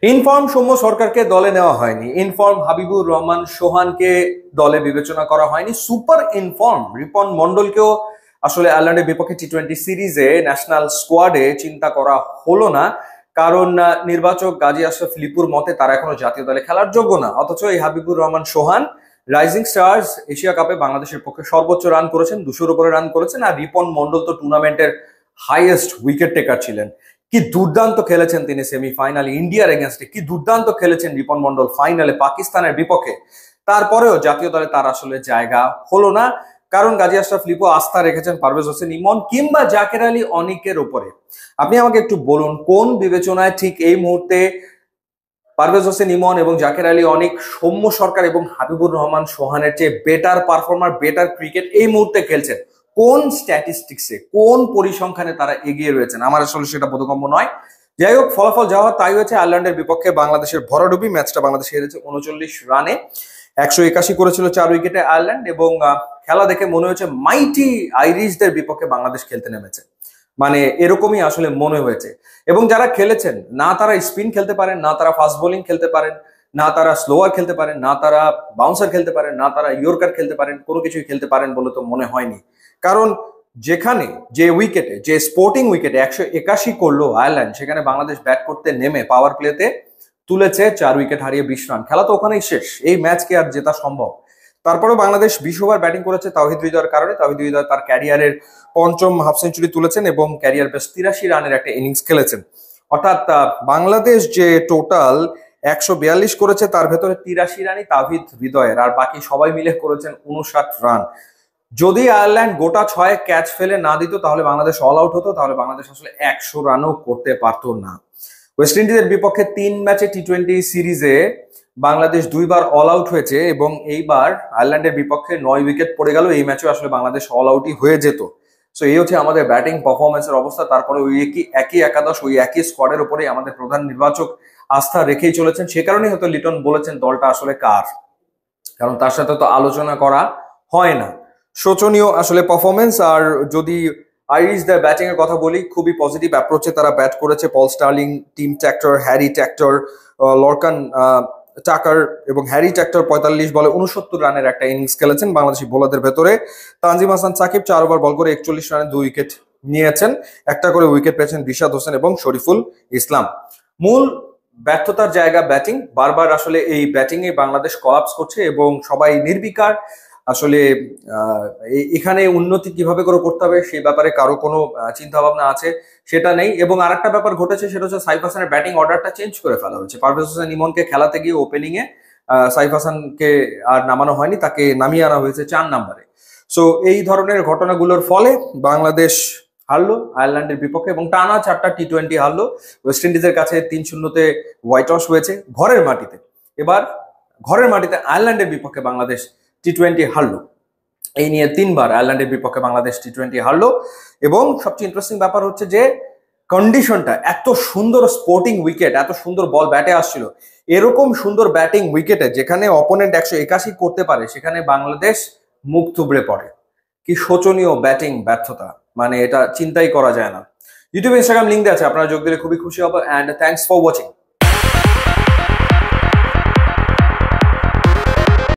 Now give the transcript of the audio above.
Inform Soumya সরকারকে দলে নেওয়া হয়নি, ইনফর্ম হাবিবুর রহমান সোহানকে দলে বিবেচনা করা হয়নি, সুপার ইনফর্ম রিপন মন্ডলকেও আসলে আয়ারল্যান্ডের বিপক্ষে টি-20 সিরিজে ন্যাশনাল স্কোয়াডে চিন্তা করা হলো না। কারণ নির্বাচক গাজী আশরাফ লিপুর মতে তারা এখনো জাতীয় দলে খেলার যোগ্য না। অথচ এই হাবিবুর রহমান সোহান রাইজিং স্টার্স এশিয়া কাপে বাংলাদেশের পক্ষে সর্বোচ্চ রান করেছেন, 200-র উপরে রান করেছেন। আর রিপন মন্ডল তো টুর্নামেন্টের হাইয়েস্ট উইকেট টেকার ছিলেন। কি দুর্দান্ত খেলেছেন তিনি সেমিফাইনালে ইন্ডিয়ার এগেনস্টে, কি দুর্দান্ত খেলেছেন রিপন মন্ডল ফাইনালে পাকিস্তানের বিপক্ষে। তারপরেও জাতীয় দলে তার আসলে জায়গা হলো না, কারণ গাজী আশরাফ লিপু আস্থা রেখেছেন পারভেজ হোসেন ইমন কিংবা জাকের আলী অনিকের উপরে। আপনি আমাকে একটু বলুন, কোন বিবেচনায় ঠিক এই মুহূর্তে পারভেজ হোসেন ইমন এবং জাকের আলী অনিক সৌম্য সরকার এবং হাবিবুর রহমান সোহানের চেয়ে বেটার পারফর্মার, বেটার ক্রিকেট এই মুহূর্তে খেলছেন? কোন স্ট্যাটিস্টিক্সে, কোন পরিসংখ্যানে তারা এগিয়ে রয়েছেন? আমার আসলে সেটা বোধগম্য নয়। যাই হোক, ফলাফল যা হওয়ার তাই হয়েছে। আয়ারল্যান্ডের বিপক্ষে বাংলাদেশের ভরাডুবি ম্যাচটা বাংলাদেশ হেরেছে 39 রানে। 181 করেছিল 4 উইকেটে আয়ারল্যান্ড, এবং খেলা দেখে মনে হয়েছে মাইটি আইরিশদের বিপক্ষে বাংলাদেশ খেলতে নেমেছে, মানে এরকমই আসলে মনে হয়েছে। এবং যারা খেলেছেন, না তারা স্পিন খেলতে পারেন, না তারা ফাস্ট বোলিং খেলতে পারেন, না তারা স্লোয়ার খেলতে পারেন, না তারা বাউন্সার খেলতে পারেন, না তারা ইয়র্কার খেলতে পারেন, কোনো কিছুই খেলতে পারেন বলে তো মনে হয়নি। কারণ যেখানে যে উইকেটে, যে স্পোর্টিং উইকেটে 181 করলো আয়ারল্যান্ড, সেখানে বাংলাদেশ ব্যাট করতে নেমে পাওয়ার প্লেতে তুলেছে 4 উইকেট হারিয়ে 20 রান। খেলা তো ওখানেই শেষ, এই ম্যাচ কি আর জেতা সম্ভব? তারপরেও বাংলাদেশ 20 ওভার ব্যাটিং করেছে তাওহিদ হৃদয়ের কারণে। তাওহিদ হৃদয় তার ক্যারিয়ারের 5ম হাফ সেঞ্চুরি তুলেছেন এবং ক্যারিয়ার বেশ 83 রানের একটা ইনিংস খেলেছেন। অর্থাৎ বাংলাদেশ যে টোটাল 142 করেছে, তার ভেতরে 83 রানই তাওহিদ হৃদয়ের, আর বাকি সবাই মিলে করেছেন 59 রান। যদি আয়ারল্যান্ড গোটা 6 ক্যাচ ফেলে না দিত, তাহলে বাংলাদেশ অল আউট হতো, তাহলে বাংলাদেশ আসলে 100 রানও করতে পারতো না। ওয়েস্ট ইন্ডিজের বিপক্ষে 3 ম্যাচে টি-20 সিরিজে বাংলাদেশ 2বার অল আউট হয়েছে, এবং এইবার আয়ারল্যান্ডের বিপক্ষে 9 উইকেট পড়ে গেল। এই ম্যাচেও আসলে বাংলাদেশ অল আউটই হয়ে যেত। সো এই হচ্ছে আমাদের ব্যাটিং পারফরমেন্সের অবস্থা। তারপরে ওই একই একাদশ, ওই একই স্কোয়াডের উপরেই আমাদের প্রধান নির্বাচক আস্থা রেখেই চলেছেন। সে কারণেই হয়তো লিটন বলেছেন দলটা আসলে কার, কারণ তার সাথে তো আলোচনা করা হয় না। শোচনীয় আসলে পারফরমেন্স। আর যদি আইরিশদের ব্যাটিং এর কথা বলি, খুবই পজিটিভ অ্যাপ্রোচে তারা ব্যাট করেছে। Paul Stirling, team tractor, Harry tractor, Lorcan টাকার এবং হ্যারি ট্যাক্টর 45 বলে 69 রানের একটা ইনিংস খেলেছেন বাংলাদেশি বোলারদের ভেতরে। তানজিম হাসান সাকিব 4 ওভার বল করে 41 রানে 2 উইকেট নিয়েছেন। একটা করে উইকেট পেয়েছেন রিশাদ হোসেন এবং শরীফুল ইসলাম। মূল ব্যর্থতার জায়গা ব্যাটিং। বারবার আসলে এই ব্যাটিং এ বাংলাদেশ কলাপস করছে এবং সবাই নির্বিকার। আসলে এখানে উন্নতি কিভাবে করে করতে হবে সেই ব্যাপারে কারো কোনো চিন্তা ভাবনা আছে সেটা নেই। এবং আরেকটা ব্যাপার ঘটেছে, সেটা হচ্ছে সাইফ হাসানের ব্যাটিং অর্ডারটা চেঞ্জ করে ফেলা হয়েছে। পারভেজ হোসেন ইমনকে খেলাতে গিয়ে ওপেনিং এ সাইফ হাসানকে আর নামানো হয়নি, তাকে নামিয়ে আনা হয়েছে 4 নম্বরে। সো এই ধরনের ঘটনাগুলোর ফলে বাংলাদেশ হারলো আয়ারল্যান্ডের বিপক্ষে এবং টানা 4টা টি-20 হারলো। ওয়েস্ট ইন্ডিজের কাছে 3-0 হোয়াইট ওয়াশ হয়েছে ঘরের মাটিতে। এবার ঘরের মাটিতে আয়ারল্যান্ডের বিপক্ষে বাংলাদেশ টি-20 হারলো। এই নিয়ে 3বার আয়ারল্যান্ডের বিপক্ষে বাংলাদেশ টি-20 হারলো। এবং সবচেয়ে ইন্টারেস্টিং ব্যাপার হচ্ছে যে কন্ডিশনটা, এত সুন্দর স্পোর্টিং উইকেট, এত সুন্দর বল ব্যাটে আসছিল, এরকম সুন্দর ব্যাটিং উইকেটে যেখানে অপোনেন্ট 181 করতে পারে, সেখানে বাংলাদেশ মুখ থুবড়ে পড়ে। কি শোচনীয় ব্যাটিং ব্যর্থতা, মানে এটা চিন্তাই করা যায় না। ইউটিউব, ইনস্টাগ্রাম লিঙ্ক দেওয়া আছে, আপনারা যোগ দিলে খুবই খুশি হবো। And thanks for watching.